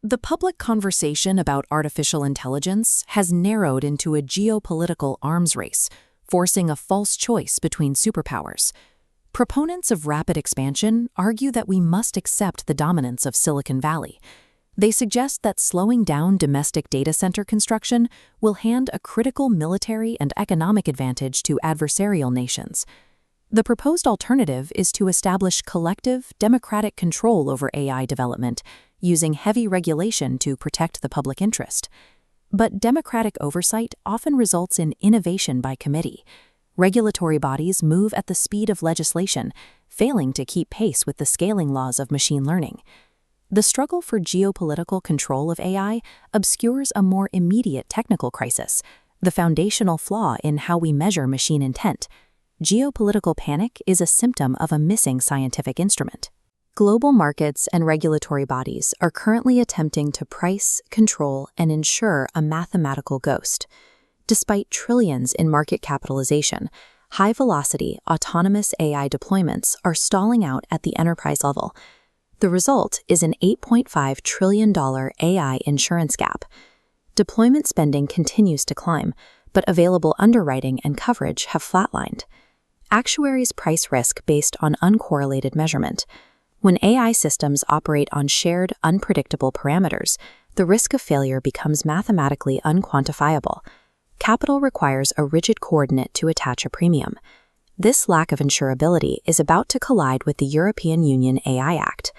The public conversation about artificial intelligence has narrowed into a geopolitical arms race, forcing a false choice between superpowers. Proponents of rapid expansion argue that we must accept the dominance of Silicon Valley. They suggest that slowing down domestic data center construction will hand a critical military and economic advantage to adversarial nations. The proposed alternative is to establish collective, democratic control over AI development, using heavy regulation to protect the public interest. But democratic oversight often results in innovation by committee. Regulatory bodies move at the speed of legislation, failing to keep pace with the scaling laws of machine learning. The struggle for geopolitical control of AI obscures a more immediate technical crisis, the foundational flaw in how we measure machine intent. Geopolitical panic is a symptom of a missing scientific instrument. Global markets and regulatory bodies are currently attempting to price, control, and ensure a mathematical ghost. Despite trillions in market capitalization, high-velocity, autonomous AI deployments are stalling out at the enterprise level. The result is an $8.5 trillion AI insurance gap. Deployment spending continues to climb, but available underwriting and coverage have flatlined. Actuaries price risk based on uncorrelated measurement. When AI systems operate on shared, unpredictable parameters, the risk of failure becomes mathematically unquantifiable. Capital requires a rigid coordinate to attach a premium. This lack of insurability is about to collide with the European Union AI Act.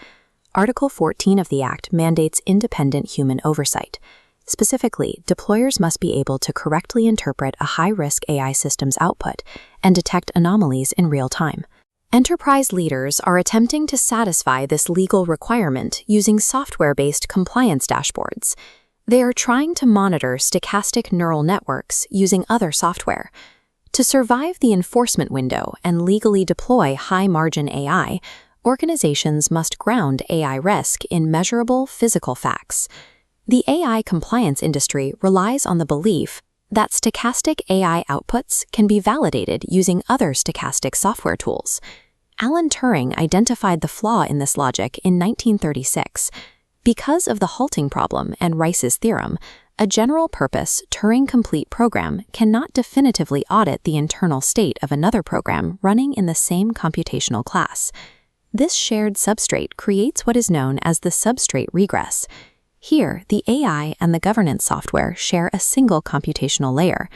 Article 14 of the Act mandates independent human oversight. Specifically, deployers must be able to correctly interpret a high-risk AI system's output and detect anomalies in real time. Enterprise leaders are attempting to satisfy this legal requirement using software-based compliance dashboards. They are trying to monitor stochastic neural networks using other software. To survive the enforcement window and legally deploy high-margin AI, organizations must ground AI risk in measurable physical facts. The AI compliance industry relies on the belief that stochastic AI outputs can be validated using other stochastic software tools. Alan Turing identified the flaw in this logic in 1936. Because of the halting problem and Rice's theorem, a general-purpose Turing-complete program cannot definitively audit the internal state of another program running in the same computational class. This shared substrate creates what is known as the substrate regress. Here, the AI and the governance software share a single computational layer.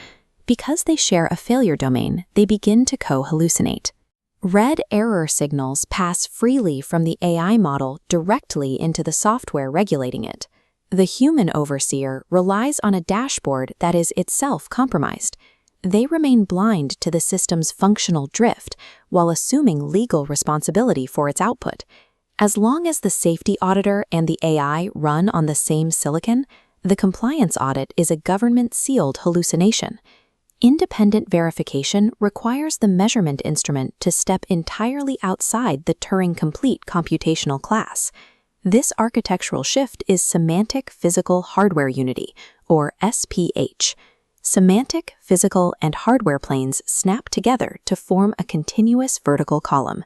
Because they share a failure domain, they begin to co-hallucinate. Red error signals pass freely from the AI model directly into the software regulating it. The human overseer relies on a dashboard that is itself compromised. They remain blind to the system's functional drift while assuming legal responsibility for its output. As long as the safety auditor and the AI run on the same silicon, the compliance audit is a government-sealed hallucination. Independent verification requires the measurement instrument to step entirely outside the Turing-complete computational class. This architectural shift is Semantic Physical Hardware Unity, or SPH. Semantic, physical, and hardware planes snap together to form a continuous vertical column.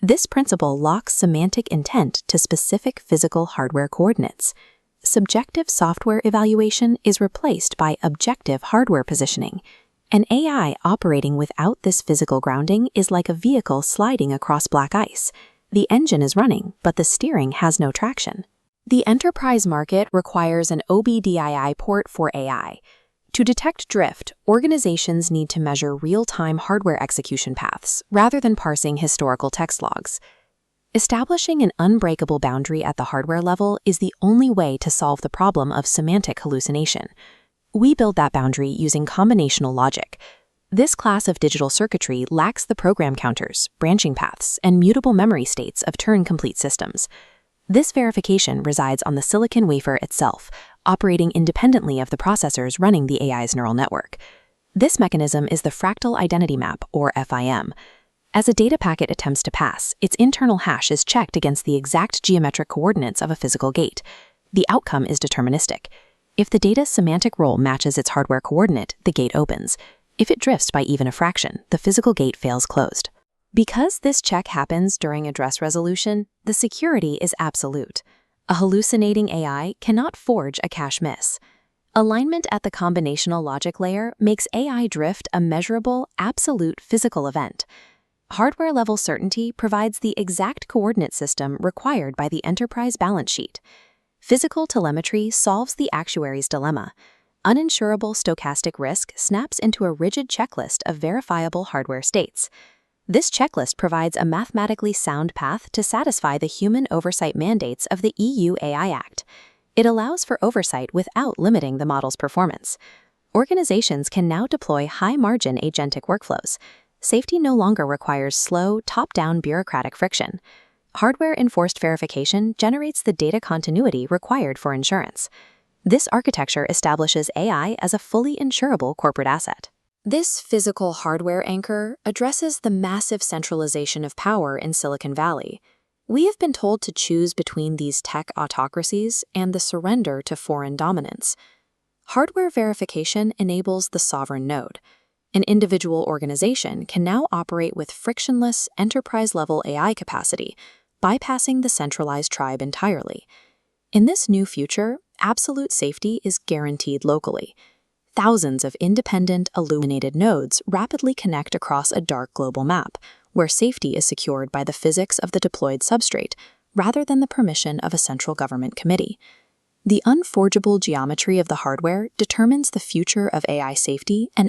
This principle locks semantic intent to specific physical hardware coordinates. Subjective software evaluation is replaced by objective hardware positioning. An AI operating without this physical grounding is like a vehicle sliding across black ice. The engine is running, but the steering has no traction. The enterprise market requires an OBDII port for AI. To detect drift, organizations need to measure real-time hardware execution paths rather than parsing historical text logs. Establishing an unbreakable boundary at the hardware level is the only way to solve the problem of semantic hallucination. We build that boundary using combinational logic. This class of digital circuitry lacks the program counters, branching paths, and mutable memory states of Turing-complete systems. This verification resides on the silicon wafer itself, operating independently of the processors running the AI's neural network. This mechanism is the Fractal Identity Map, or FIM. As a data packet attempts to pass, its internal hash is checked against the exact geometric coordinates of a physical gate. The outcome is deterministic. If the data's semantic role matches its hardware coordinate, the gate opens. If it drifts by even a fraction, the physical gate fails closed. Because this check happens during address resolution, the security is absolute. A hallucinating AI cannot forge a cache miss. Alignment at the combinational logic layer makes AI drift a measurable, absolute physical event. Hardware-level certainty provides the exact coordinate system required by the enterprise balance sheet. Physical telemetry solves the actuary's dilemma. Uninsurable stochastic risk snaps into a rigid checklist of verifiable hardware states. This checklist provides a mathematically sound path to satisfy the human oversight mandates of the EU AI Act. It allows for oversight without limiting the model's performance. Organizations can now deploy high-margin agentic workflows. Safety no longer requires slow, top-down bureaucratic friction. Hardware-enforced verification generates the data continuity required for insurance. This architecture establishes AI as a fully insurable corporate asset. This physical hardware anchor addresses the massive centralization of power in Silicon Valley. We have been told to choose between these tech autocracies and the surrender to foreign dominance. Hardware verification enables the sovereign node. An individual organization can now operate with frictionless, enterprise-level AI capacity, bypassing the centralized tribe entirely. In this new future, absolute safety is guaranteed locally. Thousands of independent, illuminated nodes rapidly connect across a dark global map, where safety is secured by the physics of the deployed substrate, rather than the permission of a central government committee. The unforgeable geometry of the hardware determines the future of AI safety and